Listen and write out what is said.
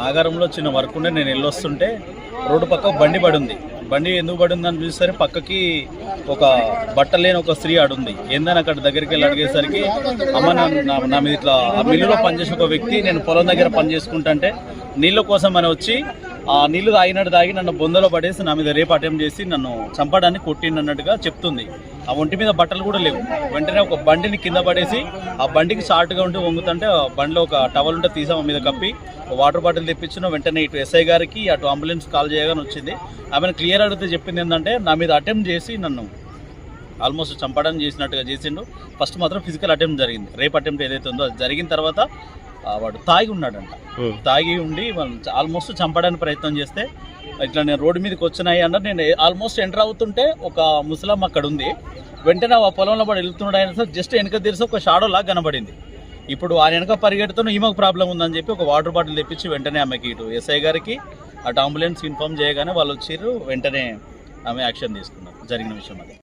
నాగారంలో చిన్న వర్క్ ఉండే నేను వెళ్ళొస్తుంటే రోడ్డు పక్క బండి పడి ఉంది. బండి ఎందుకు పడి ఉందని చూసేసరికి పక్కకి ఒక బట్టలేని ఒక స్త్రీ ఆడుంది. ఏందని అక్కడ దగ్గరికి వెళ్ళి అడిగేసరికి అమ్మ నా మీద ఇట్లా ఆ మిల్లులో పనిచేసే ఒక వ్యక్తి నేను పొలం దగ్గర పని చేసుకుంటుంటే నీళ్ళ కోసం అని వచ్చి ఆ నీళ్లు తాగినట్టు తాగి నన్ను బొందలో పడేసి నా మీద రేపు అటెంప్ట్ చేసి నన్ను చంపడానికి కొట్టిండన్నట్టుగా చెప్తుంది. ఆ ఒంటి మీద బట్టలు కూడా లేవు. వెంటనే ఒక బండిని కింద పడేసి ఆ బండికి షార్ట్గా ఉంటే వంగుతుంటే ఆ బండిలో ఒక టవల్ ఉంటే తీసాం మీద కప్పి వాటర్ బాటిల్ తెప్పించిన. వెంటనే ఇటు ఎస్ఐ గారికి అటు అంబులెన్స్ కాల్ చేయగానే వచ్చింది. ఆమెను క్లియర్ అడిగితే చెప్పింది ఏంటంటే నా మీద అటెంప్ట్ చేసి నన్ను ఆల్మోస్ట్ చంపడానికి చేసినట్టుగా చేసిండు. ఫస్ట్ మాత్రం ఫిజికల్ అటెంప్ట్ జరిగింది. రేప్ అటెంప్ట్ ఏదైతే ఉందో అది జరిగిన తర్వాత వాడు తాగి ఉన్నాడంట. తాగి ఉండి ఆల్మోస్ట్ చంపడానికి ప్రయత్నం చేస్తే ఇట్లా నేను రోడ్డు మీదకి వచ్చినాయి అన్న నేను ఆల్మోస్ట్ ఎంటర్ అవుతుంటే ఒక ముసలం అక్కడ ఉంది. వెంటనే ఆ పొలంలో పడి వెళ్తున్నాడు. అయినా సార్ జస్ట్ వెనక తెరిసి ఒక షాడో లాగా కనబడింది. ఇప్పుడు ఆయన వెనక పరిగెడుతున్న ఈమెకు ప్రాబ్లం ఉందని చెప్పి ఒక వాటర్ బాటిల్ తెప్పించి వెంటనే ఆమెకి ఇటు ఎస్ఐ గారికి అటు అంబులెన్స్ ఇన్ఫార్మ్ చేయగానే వాళ్ళు వచ్చారు. వెంటనే ఆమె యాక్షన్ తీసుకున్నారు. జరిగిన విషయం అది.